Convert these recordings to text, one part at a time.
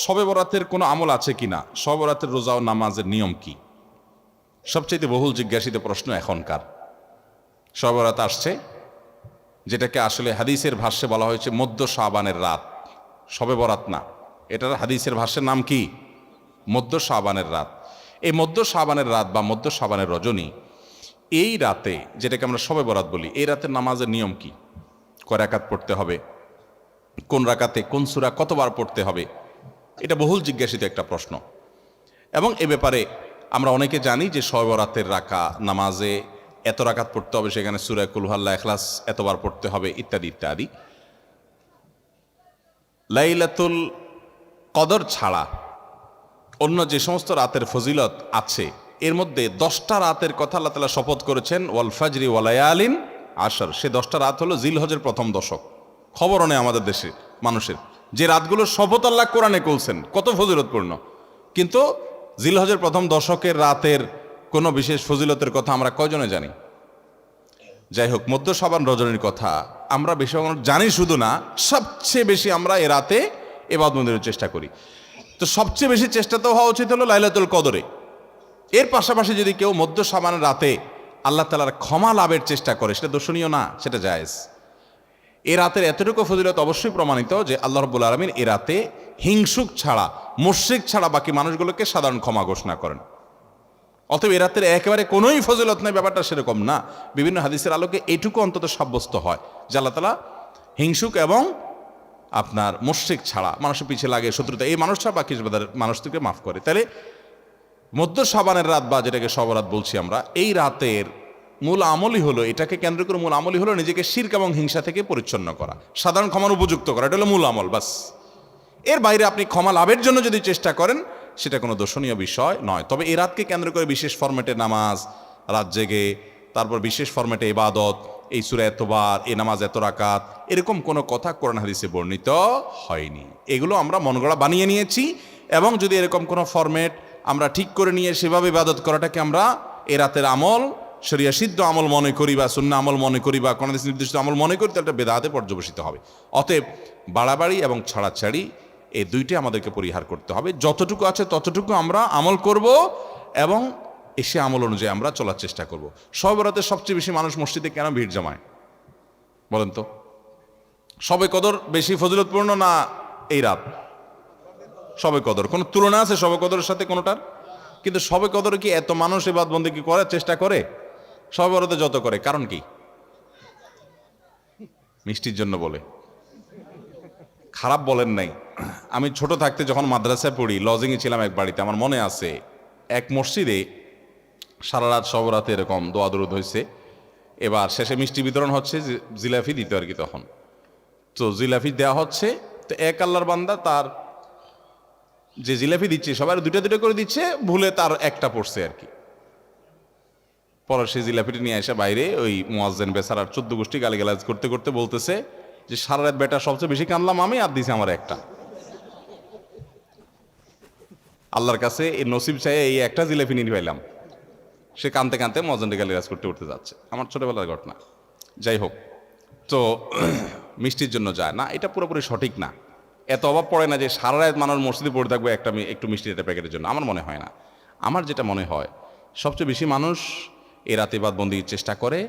শবে বরাতের কোনো আমল আছে কিনা, শবে বরাতের রোজা ও নামাজের নিয়ম কি, সবচেয়ে বহুল জিজ্ঞাসিত প্রশ্ন এখনকার। শবে বরাত আসছে, যেটাকে আসলে হাদিসের ভাষ্যে বলা হয়েছে মধ্য শাবানের রাত, শবে বরাত না, এটার হাদিসের ভাষ্যের নাম কি? মধ্য শাবানের রাত। এই মধ্য শাবানের রাত বা মধ্য শাবানের রজনী, এই রাতে যেটাকে আমরা শবে বরাত বলি, এই রাতের নামাজের নিয়ম কি? কয় রাকাত পড়তে হবে, কোন রাকাতে কোন সূরা কতবার পড়তে হবে, এটা বহুল জিজ্ঞাসিত একটা প্রশ্ন। এবং এ ব্যাপারে আমরা অনেকে জানি যে শবে বরাতের নামাজে এত রাকাত পড়তে হবে, সেখানে সূরা কুল হুয়াল্লাহ, ইখলাস এতবার পড়তে হবে, ইত্যাদি ইত্যাদি। লাইলাতুল কদর ছাড়া অন্য যে সমস্ত রাতের ফজিলত আছে, এর মধ্যে 10টা রাতের কথা আল্লাহ তাআলা শপথ করেছেন, ওয়াল ফাজরি ওয়া লায়ালিন আশর। সে 10টা রাত হলো জিলহজের প্রথম দশক। খবরও নেই আমাদের দেশে মানুষের, যে রাতগুলোর শপথ আল্লাহ কোরআনে করছেন, কত ফজিলতপূর্ণ, কিন্তু জিলহজের প্রথম দশকের রাতের কোনো বিশেষ ফজিলতের কথা আমরা কয়জনে জানি? যাই হোক, মধ্য শাবান রজনীর কথা আমরা বেশি জানি শুধু না, সবচেয়ে বেশি আমরা এ রাতে ইবাদত বন্দেগীর চেষ্টা করি। তো সবচেয়ে বেশি চেষ্টা তো হওয়া উচিত হলো লাইলাতুল কদরে। এর পাশাপাশি যদি কেউ মধ্য শাবানের রাতে আল্লাহ তাআলার ক্ষমা লাভের চেষ্টা করে, সেটা দর্শনীয় না, সেটা জায়েজ। এ রাতের এতটুকু ফজিলত অবশ্যই প্রমাণিত যে আল্লাহ রাব্বুল আলামিন এ রাতে হিংসুক ছাড়া, মুশরিক ছাড়া বাকি মানুষগুলোকে সাধারণ ক্ষমা ঘোষণা করেন। অতএব এ রাতের একেবারে কোনোই ফজিলত নেই, ব্যাপারটা সেরকম না। বিভিন্ন হাদিসের আলোকে এটুকু অন্তত সাব্যস্ত হয় যে আল্লাহ তাআলা হিংসুক এবং আপনার মুশরিক ছাড়া, মানুষের পিছিয়ে লাগে শত্রুতা, এই মানুষ ছাড়া বাকি মানুষকে মাফ করে। তাহলে মধ্য শাবানের রাত বা যেটাকে শবরাত বলছি আমরা, এই রাতের মূল আমলই হলো, এটাকে কেন্দ্র করে মূল আমলই হলো নিজেকে শিরক এবং হিংসা থেকে পরিচ্ছন্ন করা, সাধারণ ক্ষমার উপযুক্ত করা। এটা হলো মূল আমল, বাস। এর বাইরে আপনি ক্ষমা লাভের জন্য যদি চেষ্টা করেন, সেটা কোনো দর্শনীয় বিষয় নয়। তবে এই রাতকে কেন্দ্র করে বিশেষ ফরম্যাটে নামাজ, রাত জেগে, তারপর বিশেষ ফরম্যাটে ইবাদত, এই সূরা এতবার, এই নামাজ এত রাকাত, এরকম কোনো কথা কোরআন হাদিসে বর্ণিত হয়নি। এগুলো আমরা মনগড়া বানিয়ে নিয়েছি। এবং যদি এরকম কোনো ফরম্যাট আমরা ঠিক করে নিয়ে সেভাবে ইবাদত করাটাকে আমরা এ রাতের আমল, শরিয়া সিদ্ধ আমল মনে করি বা সুন্নাহ আমল মনে করি বা কোন হাদিস নির্দিষ্ট আমল মনে করি, তাহলে বেদাতে পর্যবসিত হবে। অতএব বাড়াবাড়ি এবং ছাড়াছাড়ি এই দুইটি আমাদেরকে পরিহার করতে হবে। যতটুকু আছে ততটুকু আমরা আমল করব এবং এসে আমল অনুযায়ী আমরা চলার চেষ্টা করব। শবে বরাতে সবচেয়ে বেশি মানুষ মসজিদে কেন ভিড় জমায় বলেন তো? শবে কদর বেশি ফজিলতপূর্ণ না এই রাত? শবে কদর কোনো তুলনা আছে শবে কদরের সাথে কোনোটার? কিন্তু শবে কদরে কি এত মানুষ ইবাদত বন্দেগী করার চেষ্টা করে শবে বরাতে যত করে? কারণ কি? মিষ্টির জন্য বলে, খারাপ বলেন নাই। আমি ছোট থাকতে যখন মাদ্রাসায় পড়ি, লজিংয়ে ছিলাম এক বাড়িতে, আমার মনে আছে এক মসজিদে সারা রাত শবে বরাতে এরকম দোয়া দরুদ হয়েছে। এবার শেষে মিষ্টি বিতরণ হচ্ছে, জিলাপি দিতে আর কি, তখন তো জিলাপি দেওয়া হচ্ছে। তো এক আল্লাহর বান্দা তার যে জিলাপি দিচ্ছে, সবার দুটা দুটো করে দিচ্ছে, ভুলে তার একটা পড়ছে আর কি। পরে সে জিলাপিটি নিয়ে এসে বাইরে ওই মুয়াজ্জিন বেচারার 14 গোষ্ঠী গালিগালাজ করতে করতে বলতেছে যে সারা রাত বেটা সবচেয়ে বেশি কানলাম আমি, আর দিছে আমার একটা। আল্লাহর কাছে এই নসিব চাই এই একটা জিলাপি নিয়ে পাইলাম। সে কানতে কানতে মুয়াজ্জিনকে গালিগালাজ করতে উঠতে যাচ্ছে। আমার ছোটবেলার ঘটনা। যাই হোক, তো মিষ্টির জন্য যায় না, এটা পুরোপুরি সঠিক না। এত অভাব পড়ে না যে সারা রাত মানুষ মসজিদে পড়ে থাকবে একটু মিষ্টির একটা প্যাকেটের জন্য, আমার মনে হয় না। আমার যেটা মনে হয়, সবচেয়ে বেশি মানুষ এ রাতে ইবাদত বন্দেগীর চেষ্টা করে,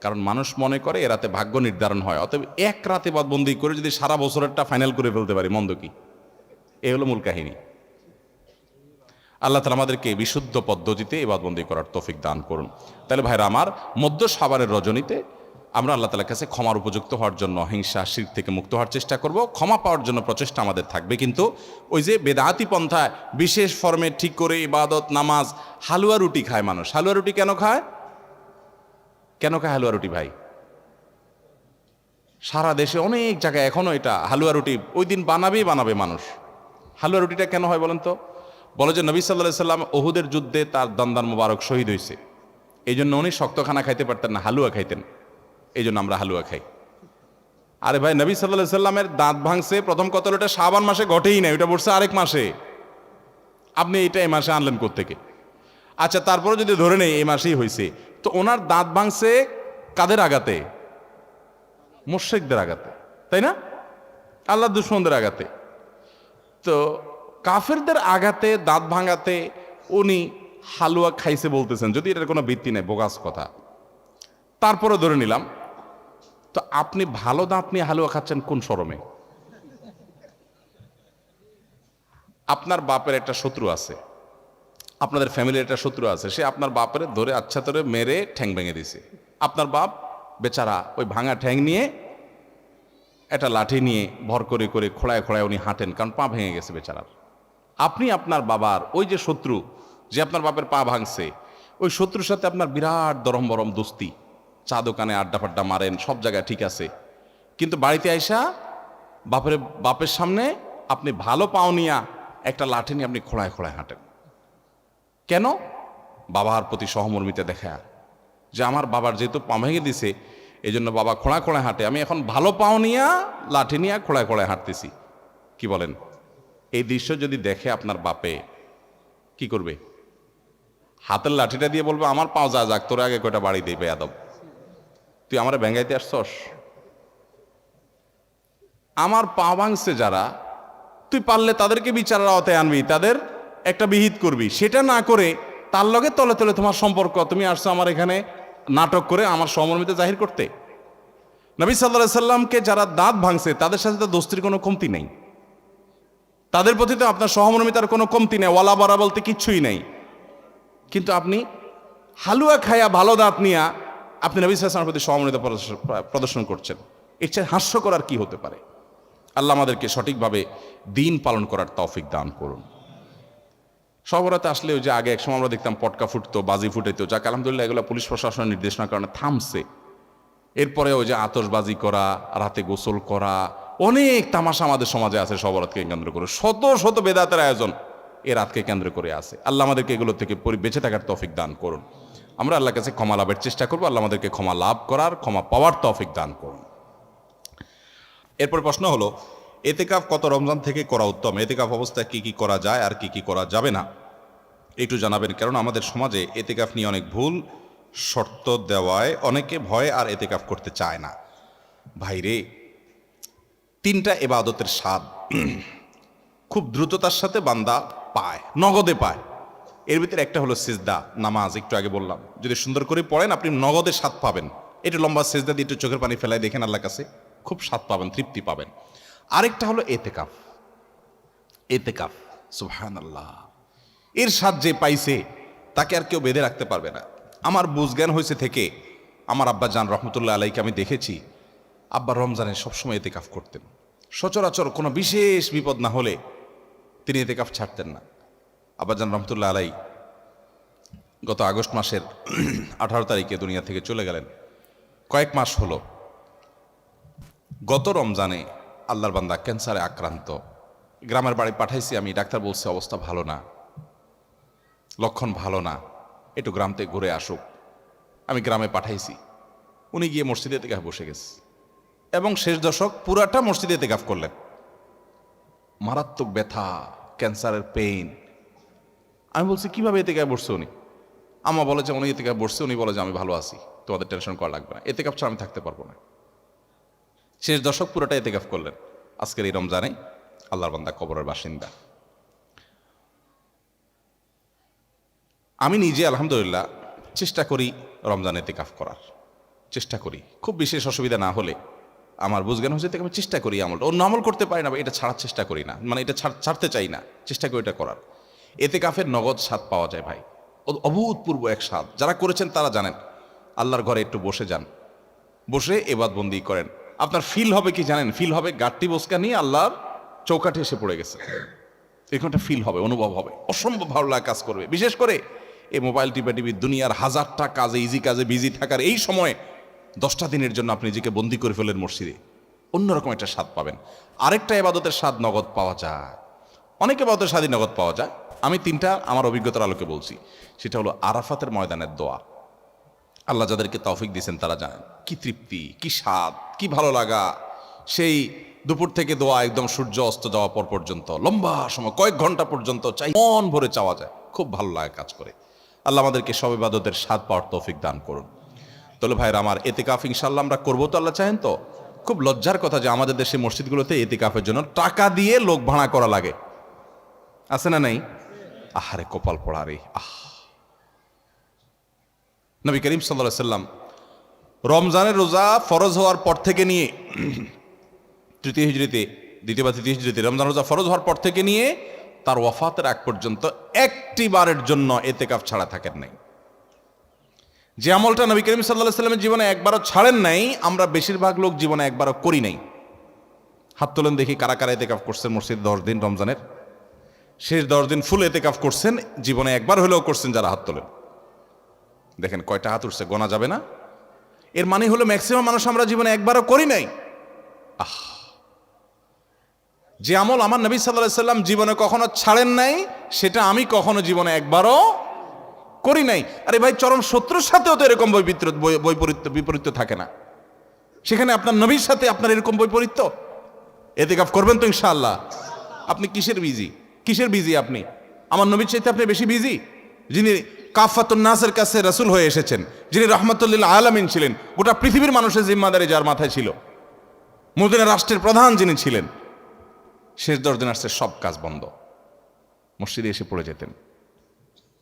কারণ মানুষ মনে করে এ রাতে ভাগ্য নির্ধারণ হয়। অতএব এক রাতে ইবাদত বন্দেগী করে যদি সারা বছরেরটা ফাইনাল করে ফেলতে পারি, মন্দ কি? এই হলো মূল কাহিনী। আল্লাহ তাআলা আমাদেরকে বিশুদ্ধ পদ্ধতিতে ইবাদত বন্দেগী করার তৌফিক দান করুন। তাহলে ভাইরা আমার, মধ্য শাবানের রজনীতে আমরা আল্লাহ তাআলার কাছে ক্ষমার উপযুক্ত হওয়ার জন্য, হিংসা শিরক থেকে মুক্ত হওয়ার চেষ্টা করব। ক্ষমা পাওয়ার জন্য প্রচেষ্টা আমাদের থাকবে। কিন্তু ওই যে বেদাতি পন্থায় বিশেষ ফর্মে ঠিক করে ইবাদত, নামাজ, হালুয়া রুটি খায় মানুষ। হালুয়া রুটি কেন খায়? কেন খায় হালুয়া রুটি ভাই? সারা দেশে অনেক জায়গায় এখনো এটা হালুয়া রুটি ওই দিন বানাবে মানুষ। হালুয়া রুটিটা কেন হয় বলেন তো? বলে যে নবী সাল্লাল্লাহু আলাইহি সাল্লাম উহুদের যুদ্ধে তার দন্দান মোবারক শহীদ হয়েছে, এই জন্য উনি শক্ত খানা খাইতে পারতেন না, হালুয়া খাইতেন, এই জন্য আমরা হালুয়া খাই। আরে ভাই, নবী সাল্লাল্লাহু আলাইহি সাল্লামের দাঁত ভাঙছে প্রথম কতল, ওটা শাবান মাসে ঘটেই না, ওটা বলছে আরেক মাসে। আপনি এটা এই মাসে আনলেন কোত্থেকে? আচ্ছা, তারপরে যদি ধরে নেই এই মাসেই হয়েছে, তো ওনার দাঁত ভাঙছে কাদের আঘাতে? মুশরিকদের আঘাতে, তাই না? আল্লাহর দুশমনদের আঘাতে। তো কাফেরদের আঘাতে, দাঁত ভাঙাতে উনি হালুয়া খাইছে বলতেছেন, যদি এটার কোনো ভিত্তি নেই, বোগাস কথা। তারপরে ধরে নিলাম, তো আপনি ভালো দাঁত নিয়ে হালুয়া খাচ্ছেন কোন শরমে? আপনার বাপের একটা শত্রু আছে, আপনাদের ফ্যামিলির একটা শত্রু আছে, সে আপনার বাপের ধরে আচ্ছা ধরে মেরে ঠ্যাং ভেঙে দিছে। আপনার বাপ বেচারা ওই ভাঙা ঠ্যাং নিয়ে একটা লাঠি নিয়ে ভর করে করে খোড়ায় খোড়ায় উনি হাঁটেন, কারণ পা ভেঙে গেছে বেচারার। আপনি আপনার বাবার ওই যে শত্রু, যে আপনার বাপের পা ভাঙছে, ওই শত্রুর সাথে আপনার বিরাট দরম বরম দোস্তি, চা দোকানে আড্ডা ফাড্ডা মারেন, সব জায়গায় ঠিক আছে, কিন্তু বাড়িতে আইসা বাপের সামনে আপনি ভালো পাও নিয়া একটা লাঠি নিয়ে আপনি খোড়ায় খোড়ায় হাঁটেন। কেন? বাবার প্রতি সহমর্মিতা দেখা, যে আমার বাবার যেহেতু পা ভেঙে দিছে এই জন্য বাবা খোঁড়া খোঁড়ায় হাঁটে, আমি এখন ভালো পাও নিয়া লাঠি নিয়ে খোঁড়ায় খোঁড়ায় হাঁটতেছি। কি বলেন? এই দৃশ্য যদি দেখে আপনার বাপে কি করবে? হাতের লাঠিটা দিয়ে বলবে, আমার পাও যা যাক, তোর আগে কয়টা বাড়ি দিই বেয়াদব, তুই আমার ব্যাঙ্গাইতে আসছস? আমার পা ভাঙছে যারা, তুই পারলে তাদেরকে বিচারের আওতায় আনবি, তাদের একটা বিহিত করবি। সেটা না করে তার লগে তলে তলে তোমার সম্পর্ক, তুমি আসছো আমার এখানে নাটক করে আমার সহমর্মিতা জাহির করতে। নবী সাল্লাল্লাহু আলাইহি সাল্লামকে যারা দাঁত ভাঙছে তাদের সাথে তো দোস্তির কোনো কমতি নেই, তাদের প্রতি তো আপনার সহমর্মিতার কোনো কমতি নেই, ওয়ালা বারা বলতে কিচ্ছুই নেই। কিন্তু আপনি হালুয়া খায়া ভালো দাঁত নিয়া আপনি নবী সাল্লাল্লাহু আলাইহি ওয়াসাল্লামের প্রতি সহমর্মিতা প্রদর্শন করছেন। এর চেয়ে হাস্যকর আর কি হতে পারে? আল্লাহ আমাদেরকে সঠিকভাবে দিন পালন করার তৌফিক দান করুন। সবরাতে আসলে ওই যে আগে একসময় আমরা দেখতাম পটকা ফুটতো, বাজি ফুটাইতো, যাক আলহামদুলিল্লাহ এগুলো পুলিশ প্রশাসনের নির্দেশনার কারণে থামছে। এরপরে ওই যে আতশবাজি করা, রাতে গোসল করা, অনেক তামাশা আমাদের সমাজে আছে সবরাতকে কেন্দ্র করে, শত শত বেদাতের আয়োজন এ রাতকে কেন্দ্র করে আছে। আল্লাহ আমাদেরকে এগুলো থেকে বেঁচে থাকার তৌফিক দান করুন। আমরা আল্লাহর কাছে ক্ষমা লাভের চেষ্টা করবো, আল্লাহ আমাদেরকে ক্ষমা লাভ করার, ক্ষমা পাওয়ার তৌফিক দান করুন। এরপর প্রশ্ন হলো, এতেকাফ কত রমজান থেকে করা উত্তম? এতেকাফ অবস্থায় কি কি করা যায় আর কি কি করা যাবে না একটু জানাবেন, কারণ আমাদের সমাজে এতেকাফ নিয়ে অনেক ভুল শর্ত দেওয়ায় অনেকে ভয় আর এতেকাফ করতে চায় না। ভাইরে, তিনটা ইবাদতের স্বাদ খুব দ্রুততার সাথে বান্দা পায়, নগদে পায়। এর ভিতরে একটা হলো সিজদা, নামাজ। একটু আগে বললাম, যদি সুন্দর করে পড়েন আপনি নগদে স্বাদ পাবেন। একটু লম্বা সিজদা দিয়ে একটু চোখের পানি ফেলায় দেখেন, আল্লাহর কাছে খুব স্বাদ পাবেন, তৃপ্তি পাবেন। আরেকটা হলো এতেকাফ। এতেকাফ, সুবহানাল্লাহ, এর স্বাদ যে পাইছে তাকে আর কেউ বেঁধে রাখতে পারবে না। আমার বুঝজ্ঞান হয়েছে থেকে আমার আব্বা জান রহমতুল্লাহ আলাইকে আমি দেখেছি, আব্বা রমজানে সবসময় এতেকাফ করতেন। সচরাচর কোনো বিশেষ বিপদ না হলে তিনি এতেকাফ ছাড়তেন না। আব্বা জান রহমতুল্লাহ আলাই গত আগস্ট মাসের 18 তারিখে দুনিয়া থেকে চলে গেলেন। কয়েক মাস হলো। গত রমজানে আল্লাহর বান্দা ক্যান্সারে আক্রান্ত, গ্রামের বাড়ি পাঠাইছি আমি, ডাক্তার বলছে অবস্থা ভালো না, লক্ষণ ভালো না, একটু গ্রাম থেকে ঘুরে আসুক। আমি গ্রামে পাঠাইছি, উনি গিয়ে মসজিদে এতেকাফ বসে গেছে এবং শেষ দশক পুরাটা মসজিদে এতেকাফ করলেন। মারাত্মক ব্যথা, ক্যান্সারের পেইন। আমি বলছি কিভাবে এতেকাফ বসছে উনি? আমা বলে যে উনি এতেকাফ বসছে, উনি বলে যে আমি ভালো আছি, তোমাদের টেনশন করা লাগবে না, এতেকাফ ছাড়া আমি থাকতে পারবো না। শেষ দশক পুরোটা এতেকাফ করলেন। আজকের এই রমজানে আল্লাহর বান্দা কবরের বাসিন্দা। আমি নিজে আলহামদুলিল্লাহ চেষ্টা করি রমজানে এতেকাফ করার, চেষ্টা করি। খুব বিশেষ অসুবিধা না হলে আমার বুঝজ্ঞান হয়েছে থেকে আমি চেষ্টা করি আমলটা। অন্য আমল করতে পারি না, এটা ছাড়ার চেষ্টা করি না, মানে এটা ছাড়তে চাই না, চেষ্টা করি এটা করার। এতেকাফের নগদ স্বাদ পাওয়া যায় ভাই, অভূতপূর্ব এক স্বাদ। যারা করেছেন তারা জানেন। আল্লাহর ঘরে একটু বসে যান, বসে এবাদবন্দি করেন, আপনার ফিল হবে কি জানেন? ফিল হবে গাট্টি বসকা নিয়ে আল্লাহর চৌকাঠে এসে পড়ে গেছে, এরকম একটা ফিল হবে, অনুভব হবে, অসম্ভব ভালো লাগা কাজ করবে। বিশেষ করে এই মোবাইল টিপি দুনিয়ার হাজারটা কাজে, ইজি কাজে বিজি থাকার এই সময়ে 10টা দিনের জন্য আপনি নিজেকে বন্দি করে ফেলেন মসজিদে, অন্যরকম একটা স্বাদ পাবেন। আরেকটা ইবাদতের স্বাদ নগদ পাওয়া যায়, অনেক ইবাদতের স্বাদই নগদ পাওয়া যায়। আমি তিনটা আমার অভিজ্ঞতার আলোকে বলছি। সেটা হলো আরাফাতের ময়দানের দোয়া। আল্লাহ যাদেরকে তৌফিক দিয়েছেন তারা জানেন কি তৃপ্তি, কি স্বাদ, কি ভালো লাগা। সেই দুপুর থেকে দোয়া একদম সূর্য অস্ত যাওয়া পর পর্যন্ত লম্বা সময়, কয়েক ঘন্টা পর্যন্ত চাই, মন ভরে চাওয়া যায়, খুব ভালো লাগে কাজ করে। আল্লাহ আমাদেরকে সব ইবাদতের স্বাদ পাওয়ার তৌফিক দান করুন। তাহলে ভাইরা আমার, এতেকাফ ইনশাআল্লাহ আমরা করবো তো? আল্লাহ চাহেন তো? খুব লজ্জার কথা যে আমাদের দেশে মসজিদগুলোতে এতেকাফের জন্য টাকা দিয়ে লোক ভাড়া করা লাগে। আছে না নাই? আহারে কপাল পোড়া রে। নবী করিম সাল্লাল্লাহু আলাইহি সাল্লাম রমজানের রোজা ফরজ হওয়ার পর থেকে নিয়ে তৃতীয় হিজরিতে, দ্বিতীয় বা তৃতীয় হিজরিতে রমজান রোজা ফরজ হওয়ার পর থেকে নিয়ে তার ওয়াফাতের আগ পর্যন্ত একটি বারের জন্য এতেকাফ ছাড়া থাকেন নাই। যে আমলটা নবী করিম সাল্লাল্লাহু আলাইহি সাল্লামের জীবনে একবারও ছাড়েন নাই, আমরা বেশিরভাগ লোক জীবনে একবারও করি নাই। হাত তোলেন দেখি কারা কারা এতেকাফ করছেন মসজিদ 10 দিন রমজানের, শেষ 10 দিন ফুল এতেকাফ করছেন, জীবনে একবার হলেও করছেন যারা হাত তোলেন। দেখেন কয়টা হাত উঠছে, গোনা যাবে না। এর মানে হলো ম্যাক্সিমাম মানুষ আমরা জীবনে একবারও করি নাই। যে আমল আমার নবী সাল্লাল্লাহু আলাইহি সাল্লাম জীবনে কখনো ছাড়েন নাই, সেটা আমি কখনো জীবনে একবারও করি নাই। আরে ভাই, চরম শত্রুর সাথেও তো এরকম বিপরীত্য থাকে না, সেখানে আপনার নবীর সাথে আপনার এরকম বৈপরীত্য। এতেকাফ করবেন তো ইনশাআল্লাহ? আপনি কিসের বিজি আপনি? আমার নবীর চাইতে আপনি বেশি বিজি, যিনি কাফাতুন নাসের কাছে রাসূল হয়ে এসেছেন, যিনি রাহমাতুল লিল আলামিন ছিলেন, গোটা পৃথিবীর মানুষের জিম্মাদারি যার মাথায় ছিল, মদিনা রাষ্ট্রের প্রধান যিনি ছিলেন, শেষ 10 দিন আসছে সব কাজ বন্ধ, মসজিদে এসে পড়ে যেতেন।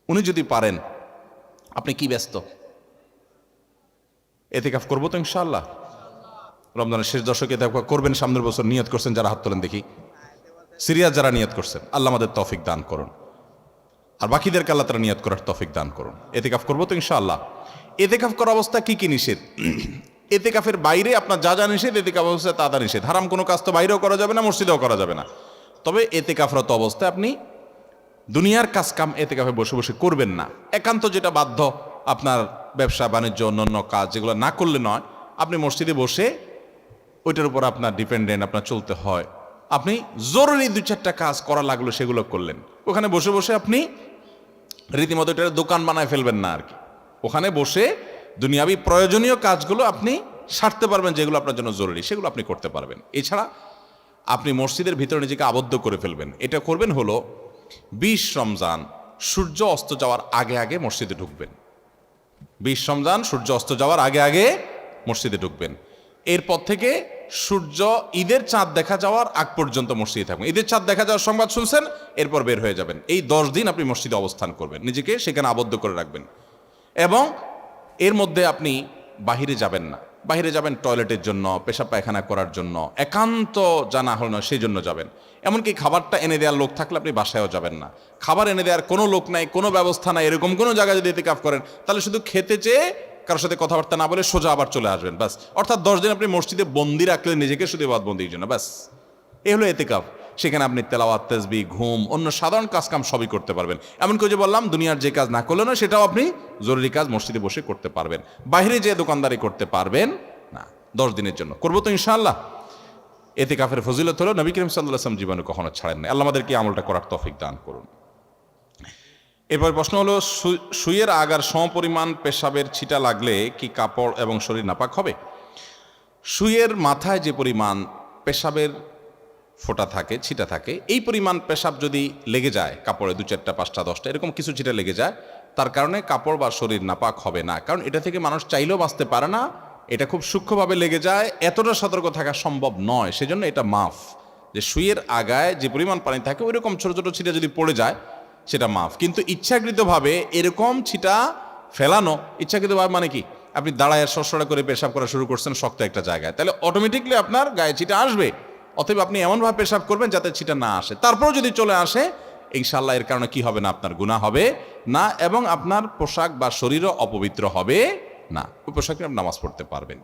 উনি যদি পারেন, আপনি কি ব্যস্ত? এতেকাফ করবো তো ইনশাআল্লাহ। রমজানের শেষ দশকে এতেকাফ করবেন, সামনের বছর নিয়ত করছেন যারা হাত তোলেন দেখি, সিরিয়াস যারা নিয়ত করছেন, আল্লাহ আমাদের তৌফিক দান করুন, আর বাকিদেরকে আল্লাহ তাআলা নিয়ত করার তৌফিক দান করুন। এতেকাফ করবো তো ইনশাআল্লাহ। এতেকাফ করা অবস্থা কি কি নিষেধ? এতেকাফের বাইরে আপনার যা যা নিষেধ, এতেকাফ অবস্থায় তা নিষেধ। হারাম কোনো কাজ তো বাইরেও করা যাবে না, মসজিদেও করা যাবে না। তবে এতেকাফরত অবস্থায় আপনি দুনিয়ার কাজ কাম এতেকাফে বসে বসে করবেন না। একান্ত যেটা বাধ্য, আপনার ব্যবসা বাণিজ্য অন্যান্য কাজ যেগুলো না করলে নয়, আপনি মসজিদে বসে ওইটার উপর আপনার ডিপেন্ডেন্ট, আপনার চলতে হয়, আপনি জরুরি 2-4টা কাজ করা লাগলো সেগুলো করলেন। ওখানে বসে বসে আপনি রীতিমতো এটার দোকান বানায় ফেলবেন না আর কি। ওখানে বসে দুনিয়াবি প্রয়োজনীয় কাজগুলো আপনি সারতে পারবেন, যেগুলো আপনার জন্য জরুরি সেগুলো আপনি করতে পারবেন। এছাড়া আপনি মসজিদের ভিতরে নিজেকে আবদ্ধ করে ফেলবেন। এটা করবেন হলো 20 রমজান সূর্য অস্ত যাওয়ার আগে আগে মসজিদে ঢুকবেন। 20 রমজান সূর্য অস্ত যাওয়ার আগে আগে মসজিদে ঢুকবেন। এরপর থেকে সূর্য ঈদের চাঁদ দেখা যাওয়ার আগ পর্যন্ত মসজিদে থাকবেন। ঈদের চাঁদ দেখা যাওয়ার সংবাদ শুনছেন, এরপর বের হয়ে যাবেন। এই 10 দিন আপনি মসজিদে অবস্থান করবেন, নিজেকে সেখানে আবদ্ধ করে রাখবেন। এবং এর মধ্যে আপনি বাহিরে যাবেন না। বাহিরে যাবেন টয়লেটের জন্য, পেশাব পায়খানা করার জন্য, একান্ত জানা হল না সেই জন্য যাবেন। এমনকি খাবারটা এনে দেওয়ার লোক থাকলে আপনি বাসায়ও যাবেন না। খাবার এনে দেওয়ার কোনো লোক নাই, কোনো ব্যবস্থা নাই, এরকম কোনো জায়গায় যদি ইতিকাফ করেন, তাহলে শুধু খেতে চেয়ে কারোর সাথে কথাবার্তা না বলে সোজা আবার চলে আসবেন, বাস। অর্থাৎ 10 দিন আপনি মসজিদে বন্দি রাখলেন নিজেকে, শুধু ইবাদতবন্দির জন্য, বাস। এই হলো ইতিকাফ। সেখানে আপনি তেলাওয়াত, তাসবিহ, ঘুম, অন্য সাধারণ কাজকাম সবই করতে পারবেন। এমনকি যে বললাম, দুনিয়ার যে কাজ না করলে না, সেটাও আপনি জরুরি কাজ মসজিদে বসে করতে পারবেন। বাইরে যে দোকানদারি করতে পারবেন না 10 দিনের জন্য। করবো তো ইনশাআল্লাহ। ইতিকাফের ফজিলত হলো নবী করিম সাল্লাল্লাহু আলাইহি ওয়াসাল্লাম জীবনে কখনো ছাড়েন না। আল্লাহ আমাদেরকে আমলটা করার তৌফিক দান করুন। এরপর প্রশ্ন হলো, সুইয়ের আগার সমপরিমাণ পেশাবের ছিটা লাগলে কি কাপড় এবং শরীর নাপাক হবে? সুইয়ের মাথায় যে পরিমাণ পেশাবের ফোঁটা থাকে, ছিটা থাকে, এই পরিমাণ পেশাব যদি লেগে যায় কাপড়ে, 2-4টা 5টা 10টা এরকম কিছু ছিটা লেগে যায়, তার কারণে কাপড় বা শরীর নাপাক হবে না। কারণ এটা থেকে মানুষ চাইলেও বাঁচতে পারে না, এটা খুব সূক্ষ্মভাবে লেগে যায়, এতটা সতর্ক থাকা সম্ভব নয়। সেজন্য এটা মাফ। যে সুইয়ের আগায় যে পরিমাণ পানি থাকে, ওই রকম ছোট ছোট ছিটা যদি পড়ে যায় সেটা মাফ। কিন্তু ইচ্ছাকৃতভাবে এরকম ছিটা ফেলানো, ইচ্ছাকৃতভাবে মানে কি, আপনি দাঁড়ায় সরসরা করে পেশাব করা শুরু করছেন শক্ত একটা জায়গায়, তাহলে অটোমেটিকলি আপনার গায়ে ছিটা আসবে। অতএব আপনি এমনভাবে পেশাব করবেন যাতে ছিটা না আসে। তারপরেও যদি চলে আসে, ইনশাআল্লাহ এর কারণে কি হবে না, আপনার গুনাহ হবে না, এবং আপনার পোশাক বা শরীরও অপবিত্র হবে না। ওই পোশাকে আপনি নামাজ পড়তে পারবেন।